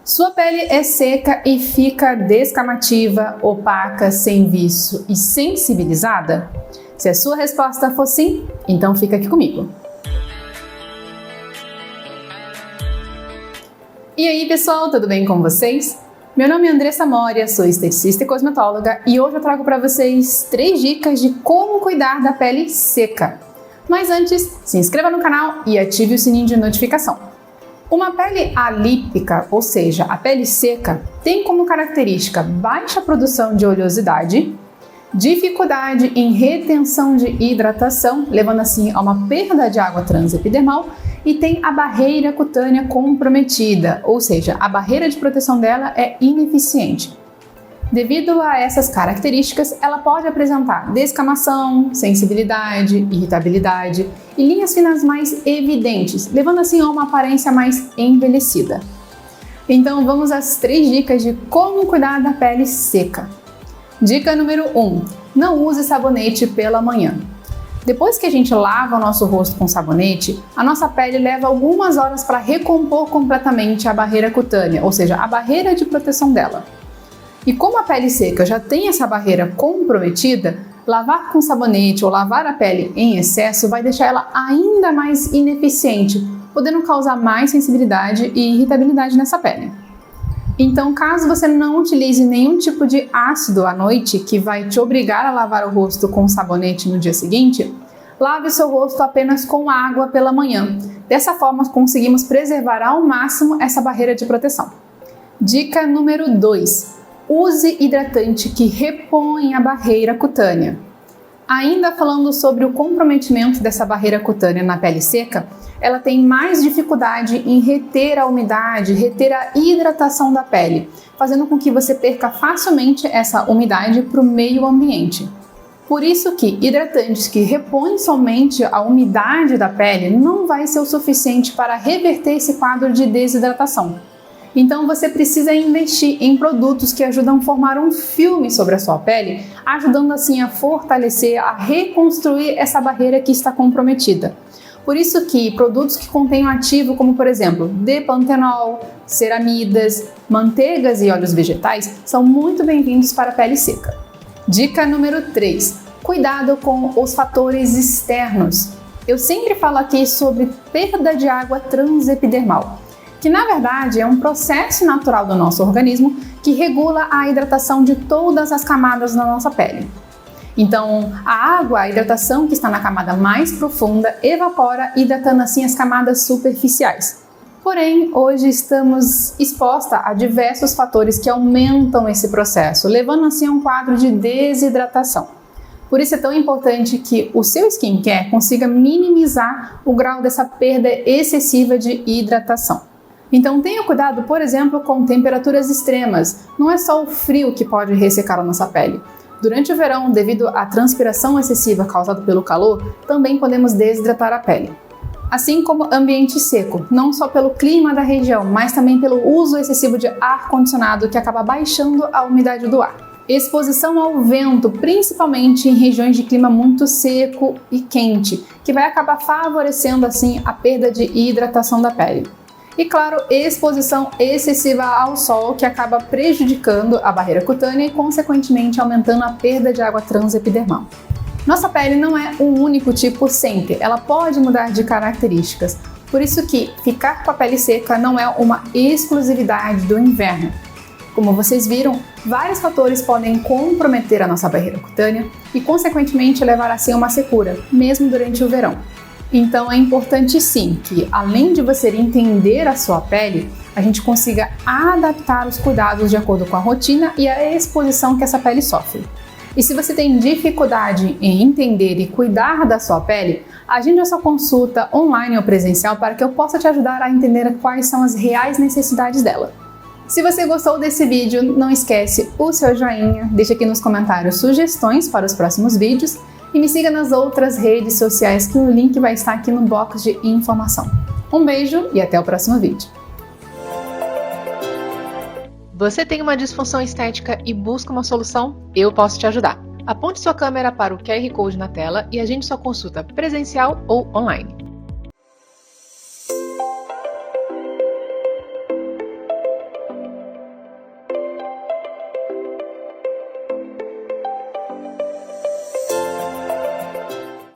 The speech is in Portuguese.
Sua pele é seca e fica descamativa, opaca, sem viço e sensibilizada? Se a sua resposta for sim, então fica aqui comigo. E aí pessoal, tudo bem com vocês? Meu nome é Andressa Moria, sou esteticista e cosmetóloga e hoje eu trago para vocês 3 dicas de como cuidar da pele seca. Mas antes, se inscreva no canal e ative o sininho de notificação. Uma pele alípica, ou seja, a pele seca, tem como característica baixa produção de oleosidade, dificuldade em retenção de hidratação, levando assim a uma perda de água transepidermal, e tem a barreira cutânea comprometida, ou seja, a barreira de proteção dela é ineficiente. Devido a essas características, ela pode apresentar descamação, sensibilidade, irritabilidade e linhas finas mais evidentes, levando assim a uma aparência mais envelhecida. Então vamos às 3 dicas de como cuidar da pele seca. Dica número 1. Não use sabonete pela manhã. Depois que a gente lava o nosso rosto com sabonete, a nossa pele leva algumas horas para recompor completamente a barreira cutânea, ou seja, a barreira de proteção dela. E como a pele seca já tem essa barreira comprometida, lavar com sabonete ou lavar a pele em excesso vai deixar ela ainda mais ineficiente, podendo causar mais sensibilidade e irritabilidade nessa pele. Então, caso você não utilize nenhum tipo de ácido à noite que vai te obrigar a lavar o rosto com sabonete no dia seguinte, lave seu rosto apenas com água pela manhã. Dessa forma, conseguimos preservar ao máximo essa barreira de proteção. Dica número 2. Use hidratante que repõe a barreira cutânea. Ainda falando sobre o comprometimento dessa barreira cutânea na pele seca, ela tem mais dificuldade em reter a umidade, reter a hidratação da pele, fazendo com que você perca facilmente essa umidade para o meio ambiente. Por isso que hidratantes que repõem somente a umidade da pele não vai ser o suficiente para reverter esse quadro de desidratação. Então você precisa investir em produtos que ajudam a formar um filme sobre a sua pele, ajudando assim a fortalecer, a reconstruir essa barreira que está comprometida. Por isso que produtos que contêm ativo como, por exemplo, D-pantenol, ceramidas, manteigas e óleos vegetais são muito bem-vindos para a pele seca. Dica número 3. Cuidado com os fatores externos. Eu sempre falo aqui sobre perda de água transepidermal, que na verdade é um processo natural do nosso organismo que regula a hidratação de todas as camadas da nossa pele. Então, a água, a hidratação que está na camada mais profunda, evapora, hidratando assim as camadas superficiais. Porém, hoje estamos expostos a diversos fatores que aumentam esse processo, levando assim a um quadro de desidratação. Por isso é tão importante que o seu skincare consiga minimizar o grau dessa perda excessiva de hidratação. Então tenha cuidado, por exemplo, com temperaturas extremas. Não é só o frio que pode ressecar a nossa pele. Durante o verão, devido à transpiração excessiva causada pelo calor, também podemos desidratar a pele. Assim como ambiente seco, não só pelo clima da região, mas também pelo uso excessivo de ar-condicionado que acaba baixando a umidade do ar. Exposição ao vento, principalmente em regiões de clima muito seco e quente, que vai acabar favorecendo assim a perda de hidratação da pele. E claro, exposição excessiva ao sol, que acaba prejudicando a barreira cutânea e consequentemente aumentando a perda de água transepidermal. Nossa pele não é um único tipo sempre, ela pode mudar de características. Por isso que ficar com a pele seca não é uma exclusividade do inverno. Como vocês viram, vários fatores podem comprometer a nossa barreira cutânea e consequentemente levar assim a uma secura, mesmo durante o verão. Então é importante sim que, além de você entender a sua pele, a gente consiga adaptar os cuidados de acordo com a rotina e a exposição que essa pele sofre. E se você tem dificuldade em entender e cuidar da sua pele, agende a sua consulta online ou presencial para que eu possa te ajudar a entender quais são as reais necessidades dela. Se você gostou desse vídeo, não esquece o seu joinha, deixa aqui nos comentários sugestões para os próximos vídeos e me siga nas outras redes sociais que o link vai estar aqui no box de informação. Um beijo e até o próximo vídeo. Você tem uma disfunção estética e busca uma solução? Eu posso te ajudar. Aponte sua câmera para o QR Code na tela e agende sua consulta presencial ou online.